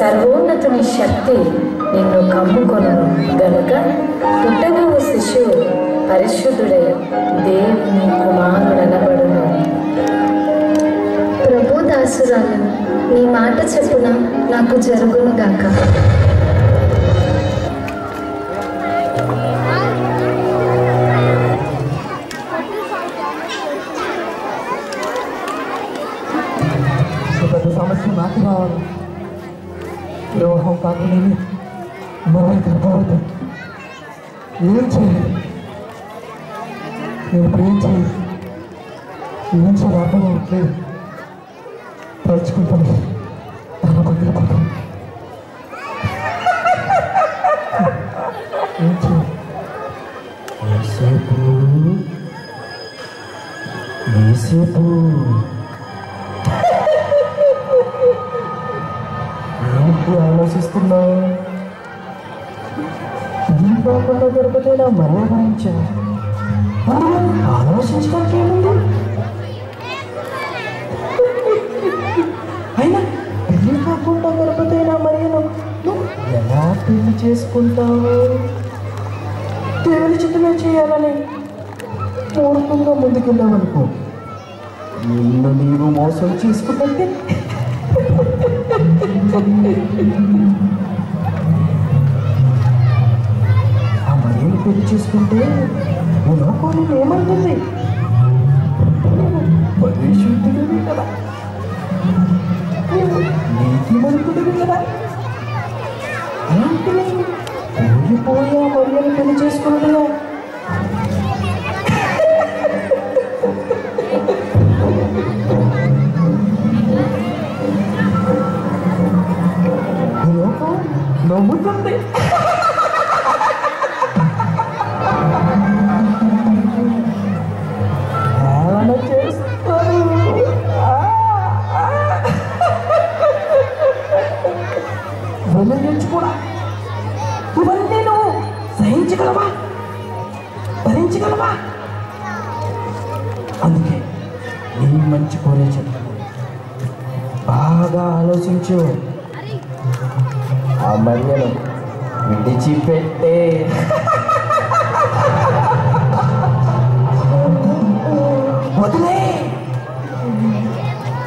సర్వోన్నతుని శక్తి నిన్ను కమ్ముకొనును గనుక పుట్టబోవు శిశువు పరిశుద్ధుడై దేవుని కుమారుడనబడును. ప్రభు దాసురాలు, నీ మాట చెప్పున నాకు జరుగును గాక. సమస్య నాకు రావాలి. వివాహం కాకుండా మరో గర్భవతి ఏం చేయాలి? నేను ఏం చేయాలి? ఏం చేయాలి అర్థం అవట్లేదు. తలుచుకుంటాను, తన పగిలిపోతాను. ఏం చేయాలి? ఏసేపు ఆలోచిస్తున్నావు. కాకుండా దొరికితేనా మరో గురించా ఆలోచించడానికి ఏముంది? అయినా పెళ్లి కాకుండా దొరికితేనా మరి నువ్వు ఎలా పెళ్లి చేసుకుంటావు? దేవుని చిత్తమే చేయాలని మూర్ఖంగా ముందుకెళ్ళావనుకో, నిన్ను నీవు మోసం చేసుకుంటే ఆ మరియను పెళ్లి చేసుకుంటే లోకాన్ని ఏమంటుంది? పరిశుద్ధుడివి కదా, నీతిమంతుడివి కదా. ఏంటిని పోయిపోయా మరియను పెళ్లి చేసుకుంటున్నా? నవ్వుతుంది. ఏమైనా చేస్తారు. కూడా ఇవన్నీ నువ్వు సహించగలవా, భరించగలవా? అందుకే నీ మంచి కోరే చెప్తాను, బాగా ఆలోచించు. ఆ మరియను విడిచిపెట్టే. వదిలే.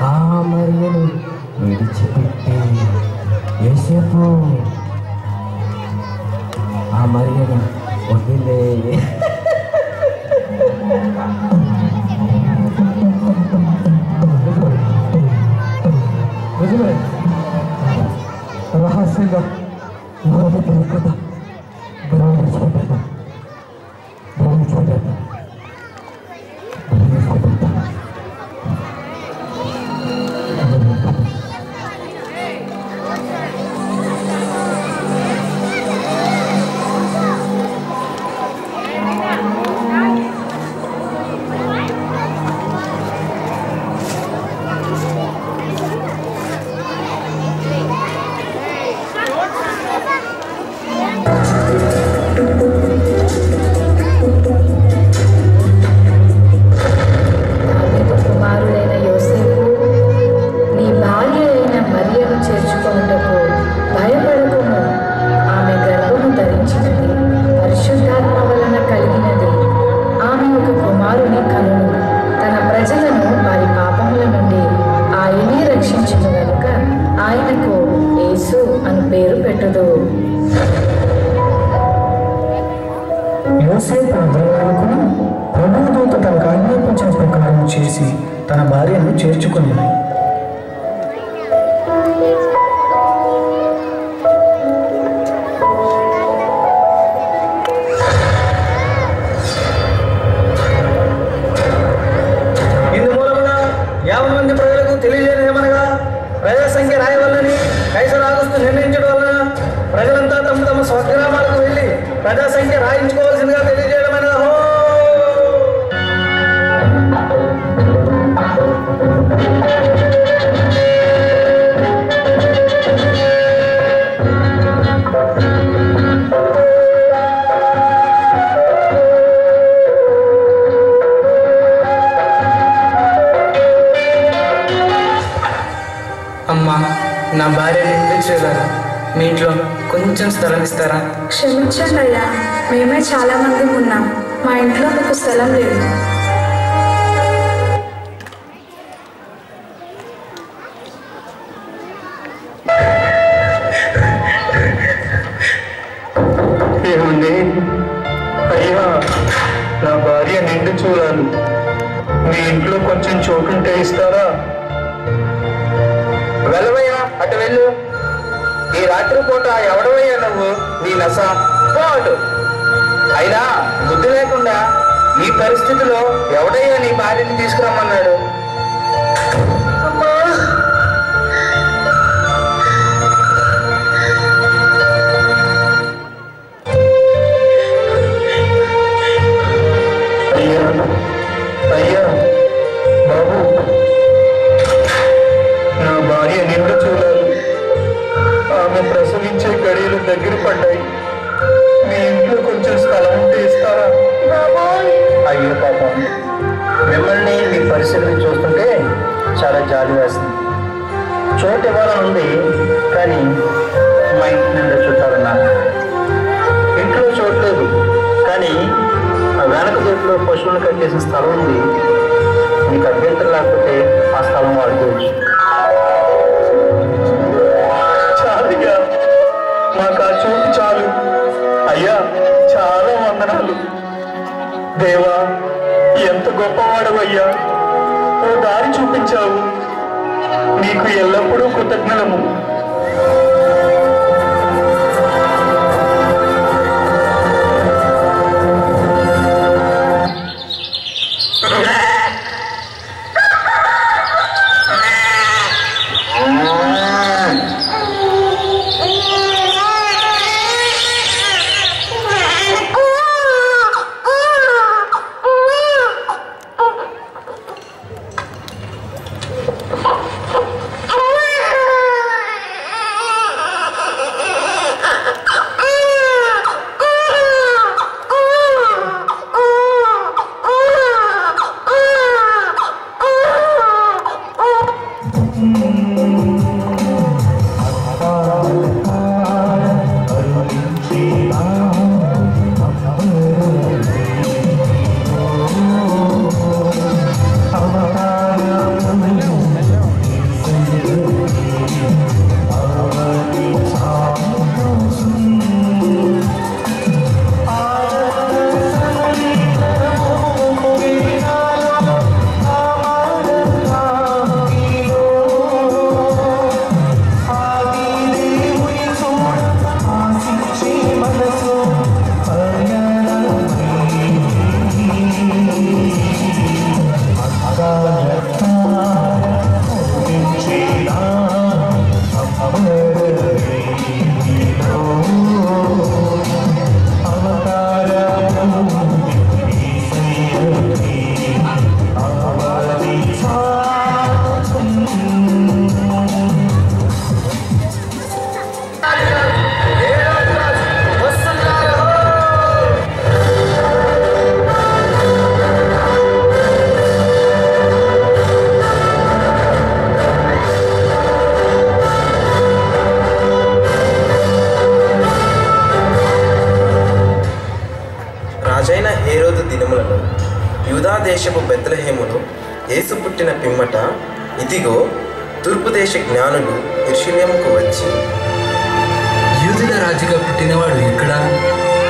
ఆ మరియను విడిచిపెట్టే. యేసేపు ఆ మరియను వదిలే. నిజమే, రహస్యంగా కదా బరువు చూపెడతాం, బరువు చూపెడతాం. యోసేపు నిద్రమానుకుని ప్రభువు దూత తనకు ఆజ్ఞాపించిన ప్రకారం చేసి తన భార్యను చేర్చుకున్నాడు. ప్రజా సంఖ్య రాయవల్లని కైసర్ ఆగస్టు నిర్ణయించడం వలన ప్రజలంతా తమ తమ స్వగ్రామాలకు వెళ్ళి ప్రజా సంఖ్య రాయించుకోవాల్సిందిగా తెలియజేయడమైన అమ్మా, నా భార్యని ఎందుకు చేయగలరా? మీ ఇంట్లో కొంచెం స్థలం ఇస్తారా? క్షమించండి అయ్యా, మేమే చాలా మంది ఉన్నాం. మా ఇంట్లో మీకు స్థలం లేదు. ఏమండి? అయ్యా, నా భార్య నిండు చూడాలి. మీ ఇంట్లో కొంచెం చోటుంటే ఇస్తారా? వెళ్ళవయ్యా, అటు వెళ్ళు. ఈ రాత్రి పూట ఎవడవయ్యా నువ్వు? నీ నస పోటు. అయినా బుద్ధి లేకుండా ఈ పరిస్థితిలో ఎవడయ్యా నీ భార్యని తీసుకురమ్మన్నాడు? అయ్యా, అయ్యా, బాబు, నా భార్య నిండు చూడాలి. ఆమె ప్రసవించే గడియలు దగ్గర పడ్డాయి. మీ ఇంట్లో కొంచెం స్థలం ఉంటే ఇస్తారా? అయ్యో పాపం, మిమ్మల్ని మీ పరిస్థితిని చూస్తుంటే చాలా జాలి వేస్తుంది. చోటు ఇవ్వాలని ఉంది, కానీ మా ఇంటి నుండి చుట్టాలన్నారు. ఇంట్లో చోటు లేదు, కానీ ఆ వెనక దొడ్లో పశువులు కట్టేసిన స్థలం ఉంది. మీకు అభ్యంతరం లేకపోతే ఆ స్థలం వాడుకోవచ్చు. చాలుగా, మాకు ఆ చోటు చాలు. అయ్యా, చాలా వందనాలు. దేవా, ఎంత గొప్పవాడవయ్యా, ఓ దారి చూపించావు. నీకు ఎల్లప్పుడూ కృతజ్ఞతము. రాజైన హేరోదు దినములలో యూదా దేశపు బెత్లెహేములో యేసు పుట్టిన పిమ్మట ఇదిగో తూర్పు దేశ జ్ఞానులు యెరూషలేముకు వచ్చి, యూదుల రాజుగా పుట్టినవాడు ఇక్కడ?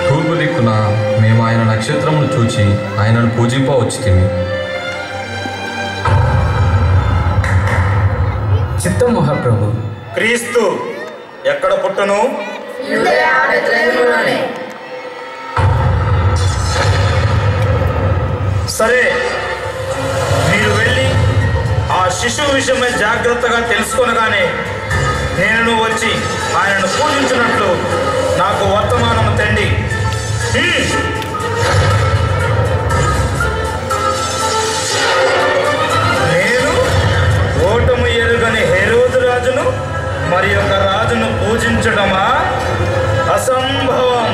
తూర్పు దిక్కున మేము ఆయన చూచి ఆయనను పూజింపవచ్చు తిని. చిత్తం మహాప్రభు. క్రీస్తు ఎక్కడ పుట్టును? సరే, మీరు వెళ్ళి ఆ శిశువు విషయమై జాగ్రత్తగా తెలుసుకొనగానే నేను వచ్చి ఆయనను పూజించినట్లు నాకు వర్తమానము తండి. నేను ఓటము ఎరుగని హెరోదు రాజును మరి ఒక రాజును పూజించడమా? అసంభవం.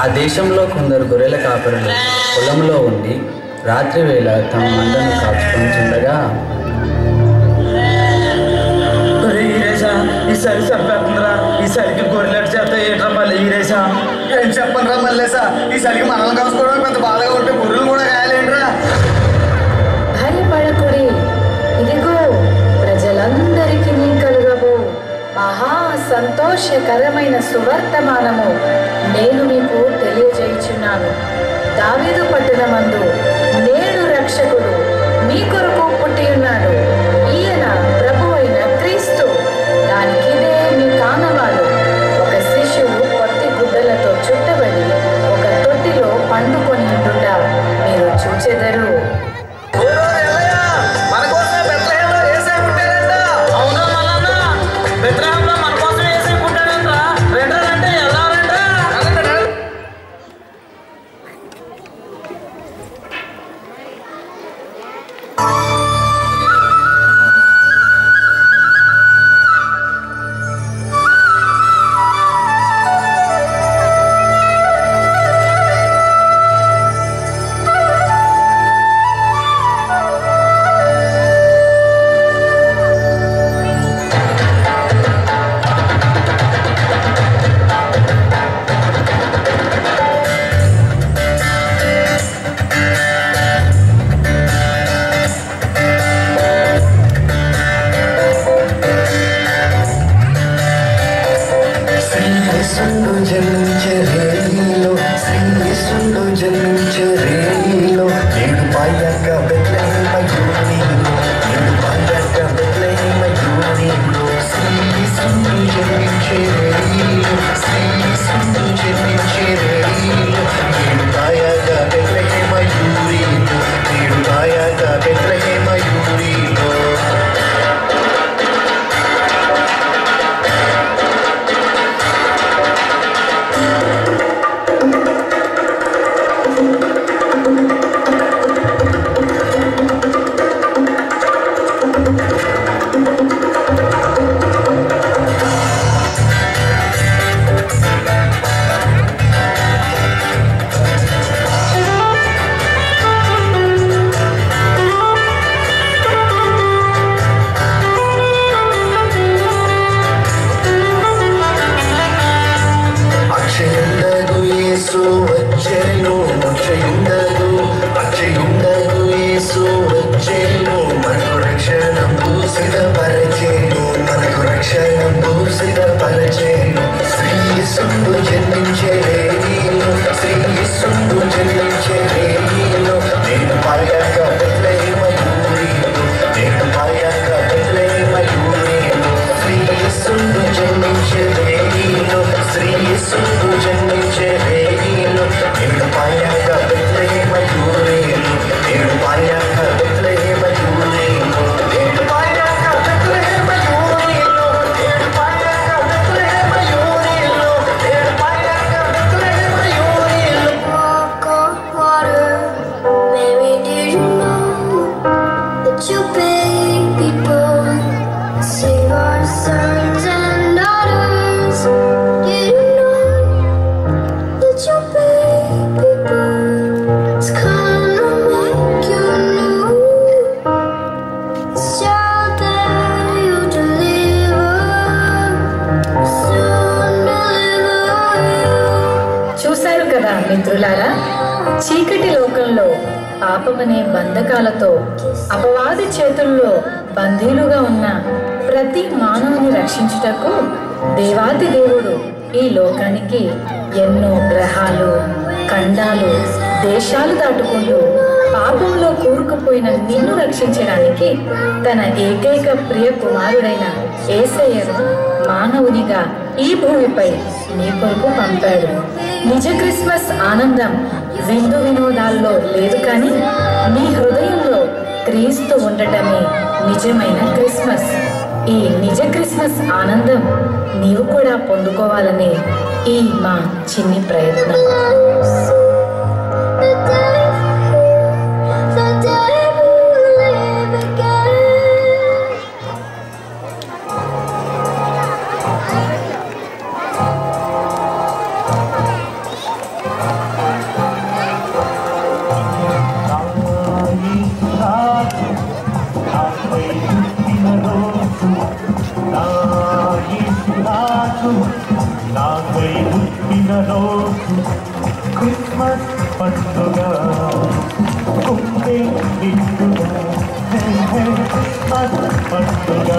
ఆ దేశంలో కొందరు గొర్రెల కాపరులు పొలంలో ఉండి రాత్రి వేళ తమ మందను కాచుకొని చుండగా, ఈసారి సరిపోతుందిరా, ఈసారికి గొర్రెల చేత ఏట్రా మళ్ళీ ఈరేసా? ఏం చెప్పండిరా మళ్ళేసా, ఈసారికి మనల్ని కలుసుకోవడం పెద్ద బాధగా ఉంటే గొర్రెలు కూడా కాయాలేంట్రా? భయపడకుడి, ఇదిగో ప్రజలందరికీ కలుగబో మహా సంతోషకరమైన సువర్తమానము నేను మీకు తెలియజేయుచున్నాను. దావీదు పట్టణమందు నేడు రక్షకుడు మీ కొరకు పుట్టి ఉన్నాడు. ఈయన ప్రభువైన క్రీస్తు. దానికిదే మీ కానవాడు. ఒక శిశువు పొత్తి గుడ్డలతో చుట్టబడి ఒక తొట్టిలో పండుకొని ఉండుట మీరు చూచెదరు. మిత్రులారా, చీకటి లోకంలో పాపమనే బంధకాలతో అపవాది చేతుల్లో బందీలుగా ఉన్న ప్రతి మానవుని రక్షించుటకు దేవాది దేవుడు ఈ లోకానికి ఎన్నో గ్రహాలు, ఖండాలు, దేశాలు దాటుకుంటూ పాపంలో కూరుకుపోయిన నిన్ను రక్షించడానికి తన ఏకైక ప్రియ కుమారుడైన యేసయ్యను మానవునిగా ఈ భూమిపై నీ కొరకు పంపాడు. నిజ క్రిస్మస్ ఆనందం విందు వినోదాల్లో లేదు, కానీ నీ హృదయంలో క్రీస్తు ఉండటమే నిజమైన క్రిస్మస్. ఈ నిజ క్రిస్మస్ ఆనందం నీవు కూడా పొందుకోవాలనే ఈ మా చిన్ని ప్రయత్నం. క్రిస్మస్ పండుగ క్రిస్మస్ పండుగ